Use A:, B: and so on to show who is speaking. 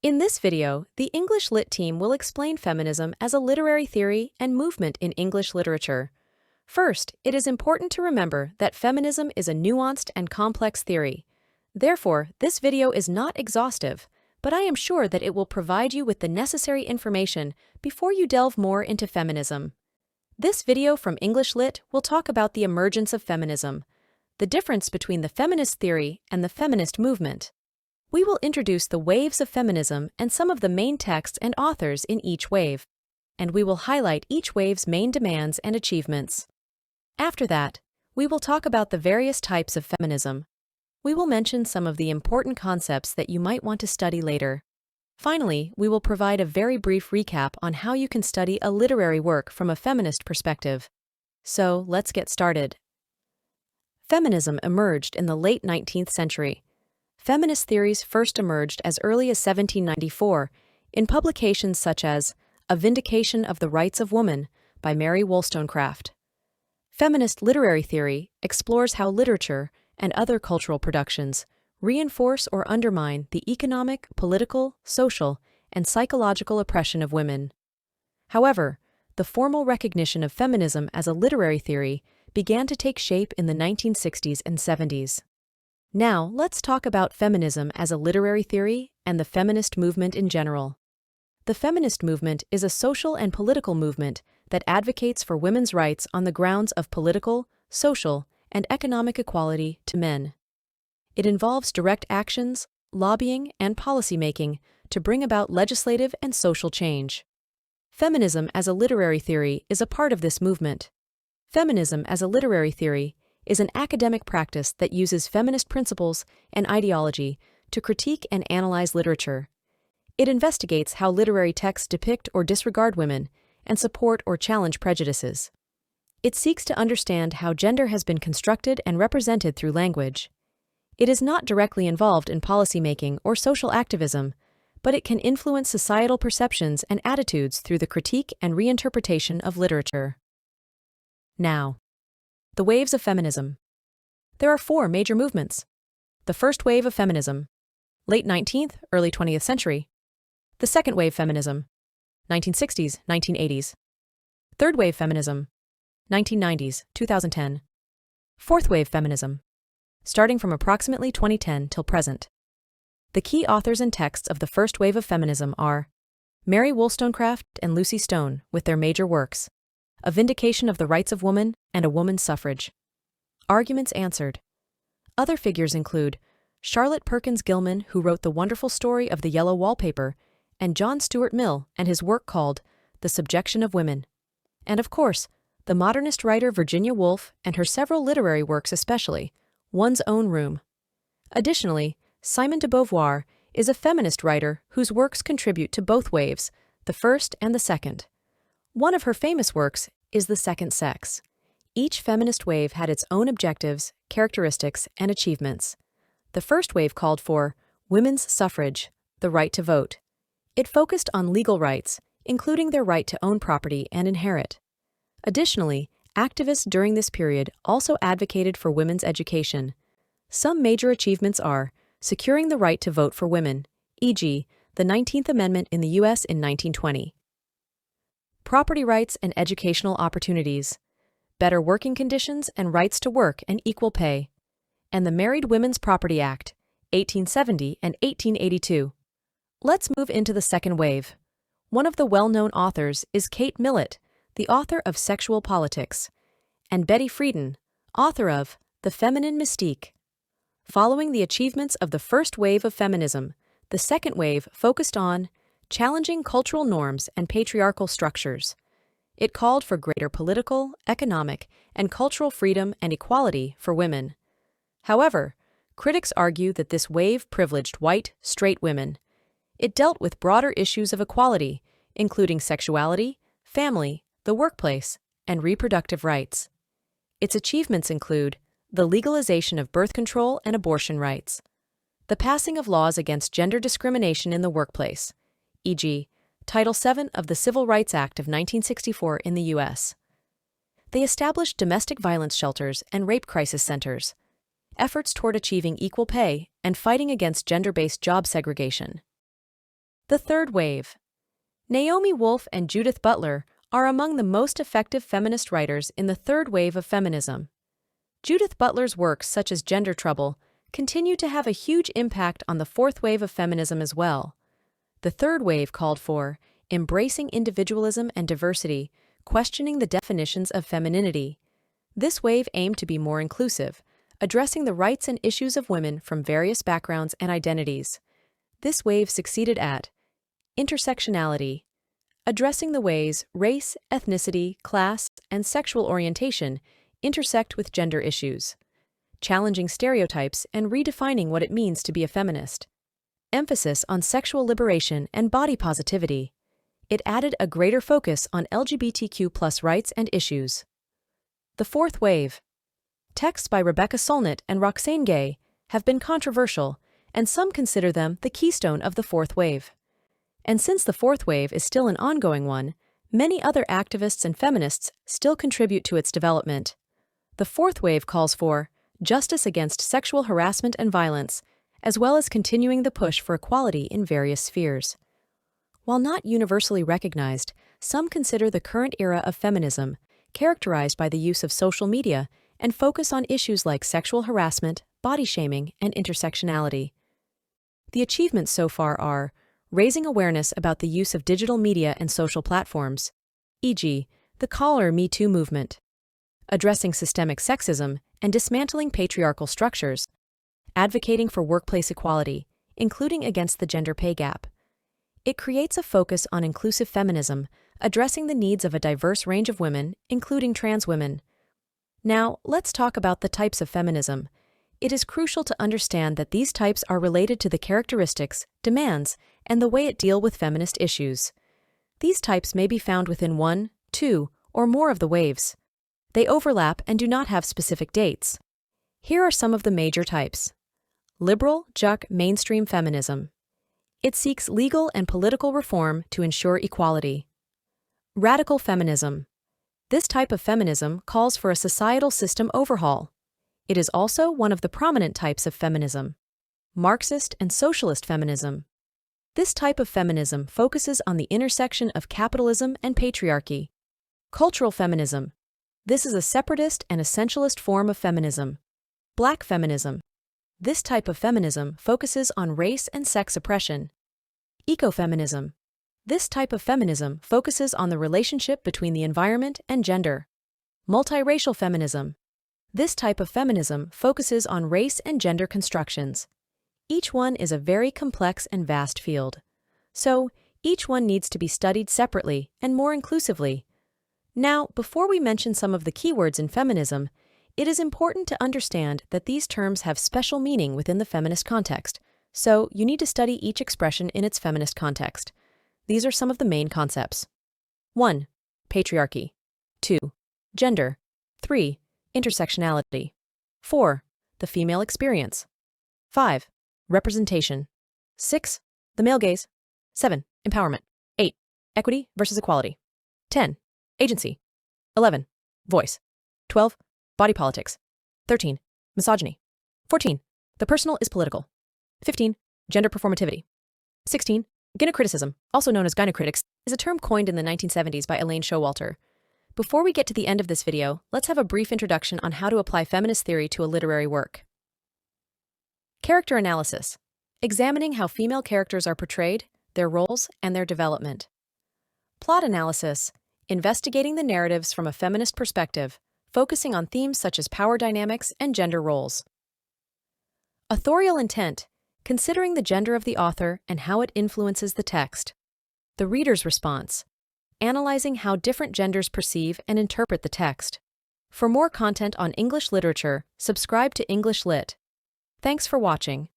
A: In this video, the English Lit team will explain feminism as a literary theory and movement in English literature. First, it is important to remember that feminism is a nuanced and complex theory. Therefore, this video is not exhaustive, but I am sure that it will provide you with the necessary information before you delve more into feminism. This video from English Lit will talk about the emergence of feminism, the difference between the feminist theory and the feminist movement. We will introduce the waves of feminism and some of the main texts and authors in each wave, and we will highlight each wave's main demands and achievements. After that, we will talk about the various types of feminism. We will mention some of the important concepts that you might want to study later. Finally, we will provide a very brief recap on how you can study a literary work from a feminist perspective. So, let's get started. Feminism emerged in the late 19th century. Feminist theories first emerged as early as 1794 in publications such as A Vindication of the Rights of Woman by Mary Wollstonecraft. Feminist literary theory explores how literature and other cultural productions reinforce or undermine the economic, political, social, and psychological oppression of women. However, the formal recognition of feminism as a literary theory began to take shape in the 1960s and 70s. Now, let's talk about feminism as a literary theory and the feminist movement in general. The feminist movement is a social and political movement that advocates for women's rights on the grounds of political, social, and economic equality to men. It involves direct actions, lobbying, and policymaking to bring about legislative and social change. Feminism as a literary theory is a part of this movement. Feminism as a literary theory is an academic practice that uses feminist principles and ideology to critique and analyze literature. It investigates how literary texts depict or disregard women and support or challenge prejudices. It seeks to understand how gender has been constructed and represented through language. It is not directly involved in policymaking or social activism, but it can influence societal perceptions and attitudes through the critique and reinterpretation of literature. Now, the waves of feminism. There are four major movements. The first wave of feminism, late 19th, early 20th century. The second wave feminism, 1960s, 1980s. Third wave feminism, 1990s, 2010. Fourth wave feminism, starting from approximately 2010 till present. The key authors and texts of the first wave of feminism are Mary Wollstonecraft and Lucy Stone with their major works, A Vindication of the Rights of Woman and A Woman's Suffrage. Arguments answered. Other figures include Charlotte Perkins Gilman, who wrote the wonderful story of the Yellow Wallpaper, and John Stuart Mill and his work called The Subjection of Women. And of course, the modernist writer Virginia Woolf and her several literary works, especially One's Own Room. Additionally, Simone de Beauvoir is a feminist writer whose works contribute to both waves, the first and the second. One of her famous works is The Second Sex. Each feminist wave had its own objectives, characteristics, and achievements. The first wave called for women's suffrage, the right to vote. It focused on legal rights, including their right to own property and inherit. Additionally, activists during this period also advocated for women's education. Some major achievements are securing the right to vote for women, e.g., the 19th Amendment in the U.S. in 1920. Property rights and educational opportunities, better working conditions and rights to work and equal pay, and the Married Women's Property Act, 1870 and 1882. Let's move into the second wave. One of the well-known authors is Kate Millett, the author of Sexual Politics, and Betty Friedan, author of The Feminine Mystique. Following the achievements of the first wave of feminism, the second wave focused on challenging cultural norms and patriarchal structures. It called for greater political, economic, and cultural freedom and equality for women. However, critics argue that this wave privileged white, straight women. It dealt with broader issues of equality, including sexuality, family, the workplace, and reproductive rights. Its achievements include the legalization of birth control and abortion rights, the passing of laws against gender discrimination in the workplace, e.g., Title VII of the Civil Rights Act of 1964 in the U.S. They established domestic violence shelters and rape crisis centers, efforts toward achieving equal pay, and fighting against gender-based job segregation. The third wave. Naomi Wolf and Judith Butler are among the most effective feminist writers in the third wave of feminism. Judith Butler's works, such as Gender Trouble, continue to have a huge impact on the fourth wave of feminism as well. The third wave called for embracing individualism and diversity, questioning the definitions of femininity. This wave aimed to be more inclusive, addressing the rights and issues of women from various backgrounds and identities. This wave succeeded at intersectionality, addressing the ways race, ethnicity, class, and sexual orientation intersect with gender issues, challenging stereotypes and redefining what it means to be a feminist. Emphasis on sexual liberation and body positivity. It added a greater focus on LGBTQ+ rights and issues. The fourth wave. Texts by Rebecca Solnit and Roxane Gay have been controversial, and some consider them the keystone of the fourth wave. And since the fourth wave is still an ongoing one, many other activists and feminists still contribute to its development. The fourth wave calls for justice against sexual harassment and violence, as well as continuing the push for equality in various spheres. While not universally recognized, some consider the current era of feminism characterized by the use of social media and focus on issues like sexual harassment, body shaming, and intersectionality. The achievements so far are raising awareness about the use of digital media and social platforms, e.g., the Call Her Me Too movement, addressing systemic sexism and dismantling patriarchal structures, advocating for workplace equality, including against the gender pay gap. It creates a focus on inclusive feminism, addressing the needs of a diverse range of women, including trans women. Now, let's talk about the types of feminism. It is crucial to understand that these types are related to the characteristics, demands, and the way it deals with feminist issues. These types may be found within one, two, or more of the waves. They overlap and do not have specific dates. Here are some of the major types. Liberal, mainstream feminism. It seeks legal and political reform to ensure equality. Radical feminism. This type of feminism calls for a societal system overhaul. It is also one of the prominent types of feminism. Marxist and socialist feminism. This type of feminism focuses on the intersection of capitalism and patriarchy. Cultural feminism. This is a separatist and essentialist form of feminism. Black feminism. This type of feminism focuses on race and sex oppression. Ecofeminism. This type of feminism focuses on the relationship between the environment and gender. Multiracial feminism. This type of feminism focuses on race and gender constructions. Each one is a very complex and vast field. So, each one needs to be studied separately and more inclusively. Now, before we mention some of the keywords in feminism, it is important to understand that these terms have special meaning within the feminist context, so you need to study each expression in its feminist context. These are some of the main concepts. 1. Patriarchy. 2. Gender. 3. Intersectionality. 4. The female experience. 5. Representation. 6. The male gaze. 7. Empowerment. 8. Equity versus equality. 10. Agency. 11. Voice. 12. Body politics. 13. Misogyny. 14. The personal is political. 15. Gender performativity. 16. Gynocriticism, also known as gynocritics, is a term coined in the 1970s by Elaine Showalter. Before we get to the end of this video, let's have a brief introduction on how to apply feminist theory to a literary work. Character analysis, examining how female characters are portrayed, their roles, and their development. Plot analysis, investigating the narratives from a feminist perspective, focusing on themes such as power dynamics and gender roles. Authorial intent, considering the gender of the author and how it influences the text. The reader's response, analyzing how different genders perceive and interpret the text. For more content on English literature, subscribe to English Lit. Thanks for watching.